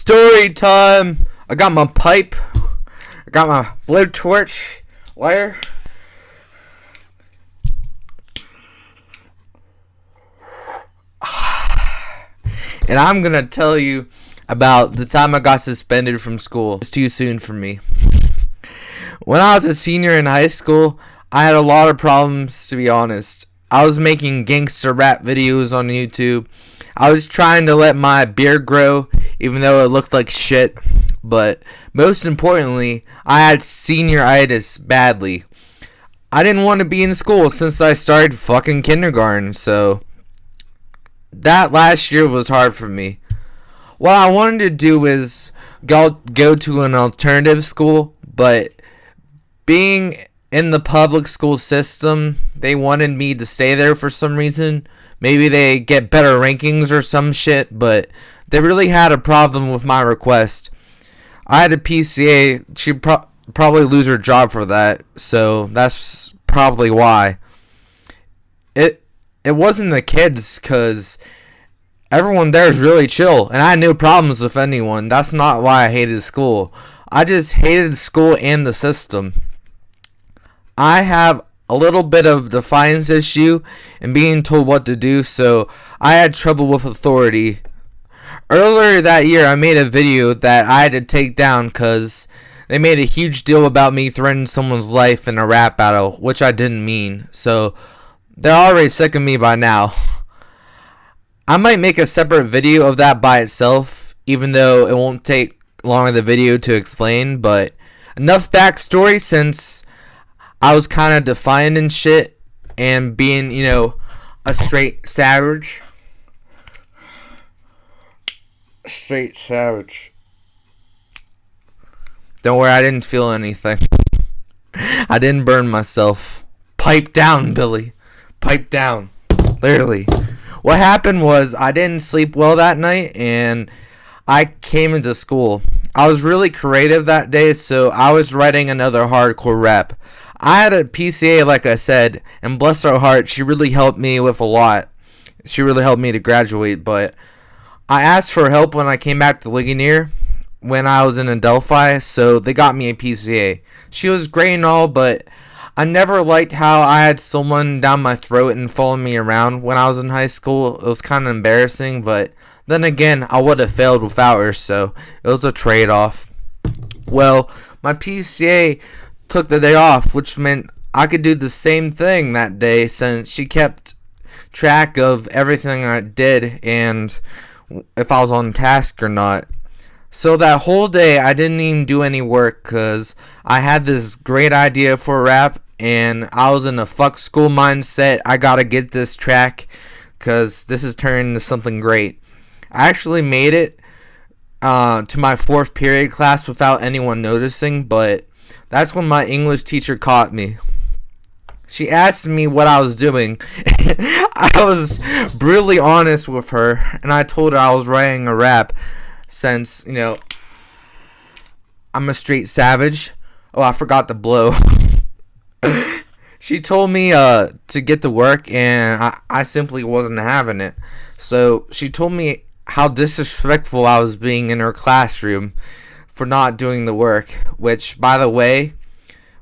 Story time. I got my pipe. I got my blowtorch lighter. And I'm gonna tell you about the time I got suspended from school. It's too soon for me. When I was a senior in high school, I had a lot of problems, to be honest. I was making gangster rap videos on YouTube. I was trying to let my beard grow, even though it looked like shit. But most importantly, I had senioritis badly. I didn't want to be in school since I started fucking kindergarten, so that last year was hard for me. What I wanted to do is go to an alternative school, but being in the public school system, they wanted me to stay there for some reason. Maybe they get better rankings or some shit, but they really had a problem with my request. I had a PCA. She'd probably lose her job for that, so that's probably why. It wasn't the kids, because everyone there is really chill, and I had no problems with anyone. That's not why I hated school. I just hated school and the system. I have a little bit of defiance issue and being told what to do, so I had trouble with authority. Earlier that year, I made a video that I had to take down because they made a huge deal about me threatening someone's life in a rap battle, which I didn't mean, so they're already sick of me by now. I might make a separate video of that by itself, even though it won't take long of the video to explain, but enough backstory since I was kind of defiant and shit, and being, a straight savage. Straight savage. Don't worry, I didn't feel anything. I didn't burn myself. Pipe down, Billy. Pipe down. Literally. What happened was I didn't sleep well that night, and I came into school. I was really creative that day, so I was writing another hardcore rap. I had a PCA, like I said, and bless her heart, she really helped me with a lot. She really helped me to graduate, but I asked for help when I came back to Ligonier when I was in Adelphi, so they got me a PCA. She was great and all, but I never liked how I had someone down my throat and following me around when I was in high school. It was kind of embarrassing, but then again, I would have failed without her, so it was a trade-off. Well, my PCA took the day off, which meant I could do the same thing that day since she kept track of everything I did and if I was on task or not. So that whole day I didn't even do any work because I had this great idea for a rap and I was in a fuck school mindset. I gotta get this track because this is turning into something great. I actually made it to my 4th period class without anyone noticing, but that's when my English teacher caught me. She asked me what I was doing. I was brutally honest with her, and I told her I was writing a rap since, I'm a straight savage. Oh, I forgot to blow. She told me to get to work, and I simply wasn't having it. So she told me how disrespectful I was being in her classroom for not doing the work, which, by the way,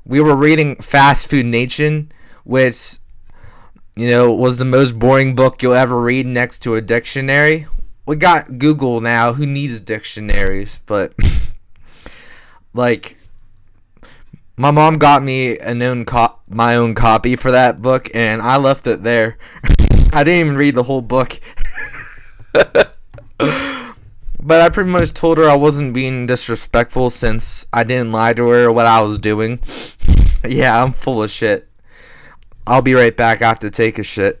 we were reading Fast Food Nation, which, was the most boring book you'll ever read next to a dictionary. We got Google now. Who needs dictionaries? But, my mom got me my own copy for that book, and I left it there. I didn't even read the whole book. But I pretty much told her I wasn't being disrespectful since I didn't lie to her what I was doing. Yeah, I'm full of shit. I'll be right back. I have to take a shit.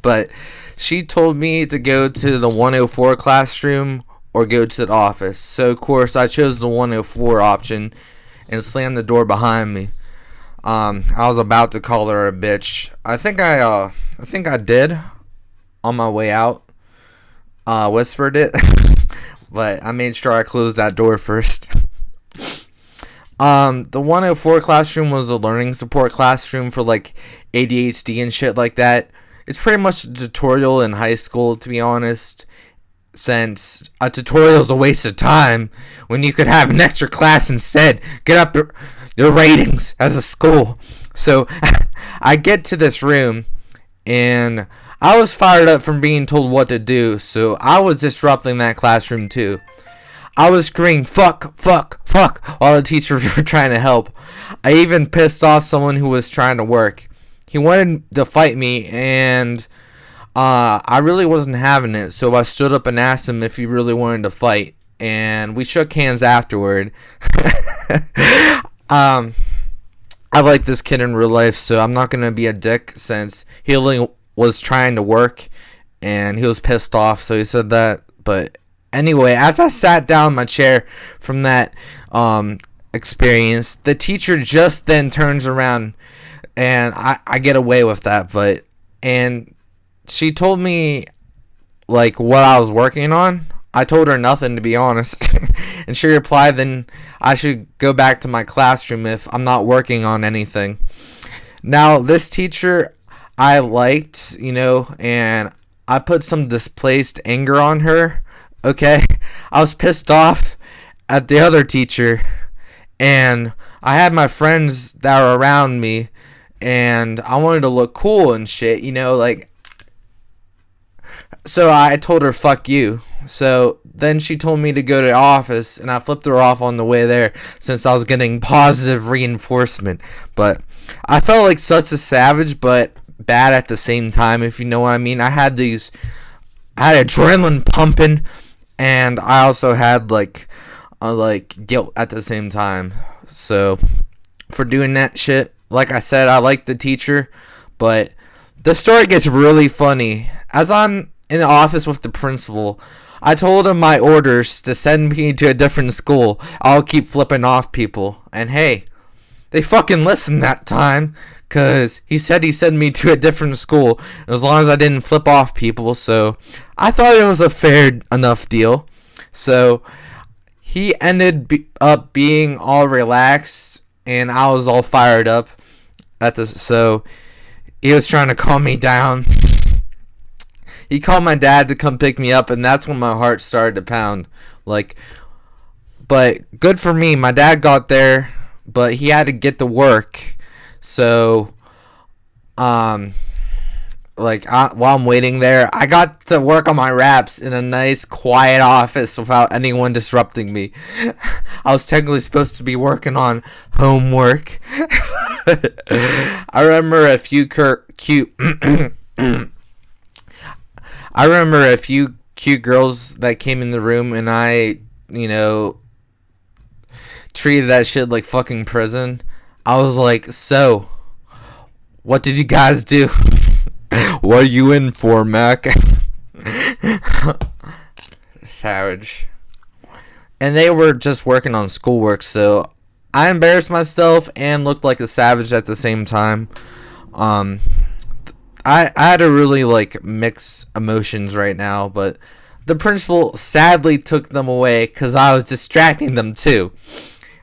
But she told me to go to the 104 classroom or go to the office. So, of course, I chose the 104 option and slammed the door behind me. I was about to call her a bitch. I think I did on my way out. Whispered it, but I made sure I closed that door first. The 104 classroom was a learning support classroom for ADHD and shit like that. It's pretty much a tutorial in high school, to be honest. since a tutorial is a waste of time when you could have an extra class instead. Get up your ratings as a school. So I get to this room, and I was fired up from being told what to do, so I was disrupting that classroom too. I was screaming, fuck, fuck, fuck, while the teachers were trying to help. I even pissed off someone who was trying to work. He wanted to fight me, and I really wasn't having it, so I stood up and asked him if he really wanted to fight, and we shook hands afterward. I like this kid in real life, so I'm not going to be a dick since he only was trying to work, and he was pissed off, so he said that. But anyway, as I sat down in my chair from that experience, the teacher just then turns around, and I get away with that, and she told me, like, what I was working on. I told her nothing, to be honest. And she replied, then I should go back to my classroom if I'm not working on anything. Now, this teacher I liked, and I put some displaced anger on her, okay? I was pissed off at the other teacher, and I had my friends that were around me, and I wanted to look cool and shit, so I told her, fuck you. So then she told me to go to the office, and I flipped her off on the way there since I was getting positive reinforcement. But I felt like such a savage, but bad at the same time, if you know what I mean. I had adrenaline pumping, and I also had guilt at the same time. So for doing that shit, like I said, I like the teacher, but the story gets really funny. As I'm in the office with the principal, I told him my orders to send me to a different school. I'll keep flipping off people. And hey, they fucking listened that time, because he said he'd send me to a different school as long as I didn't flip off people. So I thought it was a fair enough deal. So he ended up being all relaxed, and I was all fired up so he was trying to calm me down. He called my dad to come pick me up, and that's when my heart started to pound. But good for me. My dad got there, but he had to get to work. So, while I'm waiting there, I got to work on my raps in a nice, quiet office without anyone disrupting me. I was technically supposed to be working on homework. I remember a few cute girls that came in the room, and I, treated that shit like fucking prison. I was like, so, what did you guys do? What are you in for, Mac? Savage. And they were just working on schoolwork, so I embarrassed myself and looked like a savage at the same time. I had to really mix emotions right now, but the principal sadly took them away because I was distracting them too.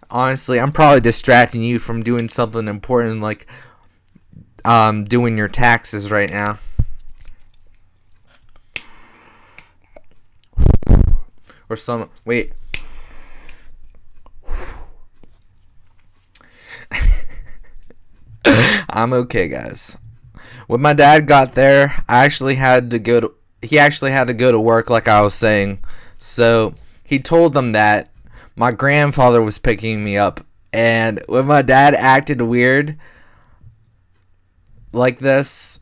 Honestly, I'm probably distracting you from doing something important like doing your taxes right now. Or wait. I'm okay, guys. When my dad got there, he actually had to go to work, like I was saying. So he told them that my grandfather was picking me up, and when my dad acted weird like this,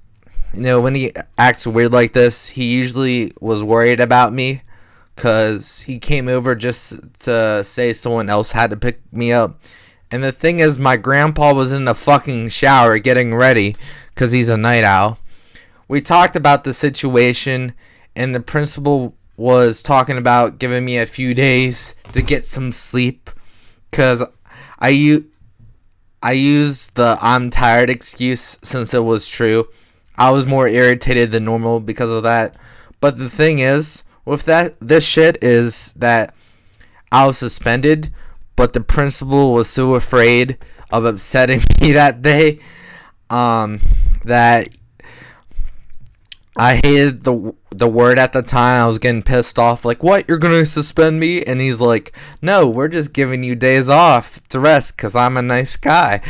when he acts weird like this, he usually was worried about me, because he came over just to say someone else had to pick me up. And the thing is, my grandpa was in the fucking shower getting ready, because he's a night owl. We talked about the situation, and the principal was talking about giving me a few days to get some sleep, because I used the I'm tired excuse since it was true. I was more irritated than normal because of that. But the thing is, with this shit is that I was suspended, but the principal was so afraid of upsetting me that day that I hated the word at the time. I was getting pissed off. Like, what? You're gonna suspend me? And he's like, no, we're just giving you days off to rest because I'm a nice guy.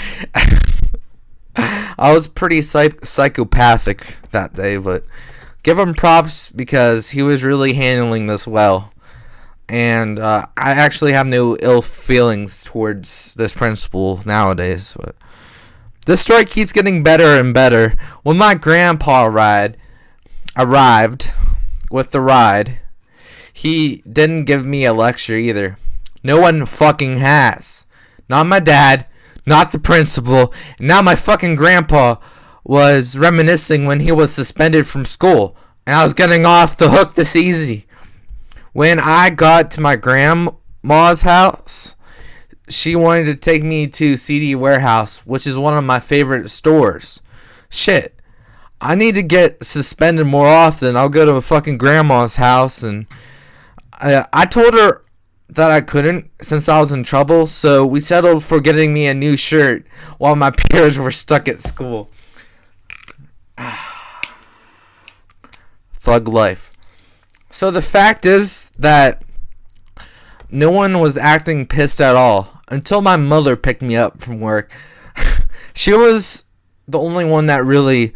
I was pretty psychopathic that day, but give him props because he was really handling this well. And I actually have no ill feelings towards this principal nowadays. But this story keeps getting better and better. When my grandpa arrived with the ride, he didn't give me a lecture either. No one fucking has. Not my dad, not the principal, and now my fucking grandpa was reminiscing when he was suspended from school, and I was getting off the hook this easy. When I got to my grandma's house, she wanted to take me to CD Warehouse, which is one of my favorite stores. Shit. I need to get suspended more often. I'll go to a fucking grandma's house, and I told her that I couldn't since I was in trouble, so we settled for getting me a new shirt while my peers were stuck at school. Thug life. So the fact is that no one was acting pissed at all until my mother picked me up from work. She was the only one that really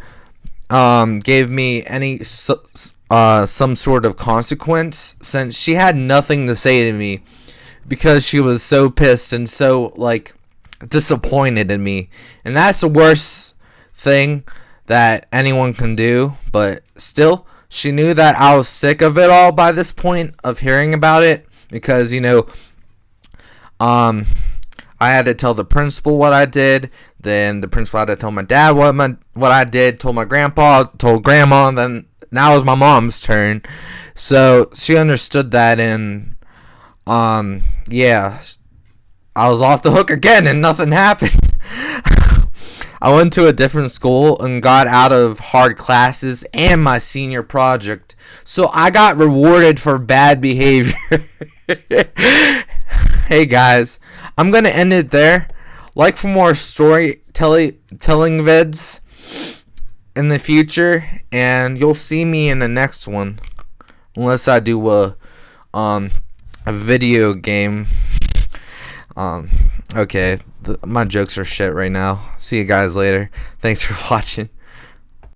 gave me any some sort of consequence, since she had nothing to say to me because she was so pissed and so like disappointed in me. And that's the worst thing that anyone can do, but still she knew that I was sick of it all by this point of hearing about it, because I had to tell the principal what I did, then the principal had to tell my dad what I did, told my grandpa, told grandma, and then now it was my mom's turn. So she understood that, and yeah, I was off the hook again and nothing happened. I went to a different school and got out of hard classes and my senior project, so I got rewarded for bad behavior. Hey guys, I'm gonna end it there. Like for more storytelling vids in the future, and you'll see me in the next one, unless I do a video game. Okay, my jokes are shit right now. See you guys later. Thanks for watching.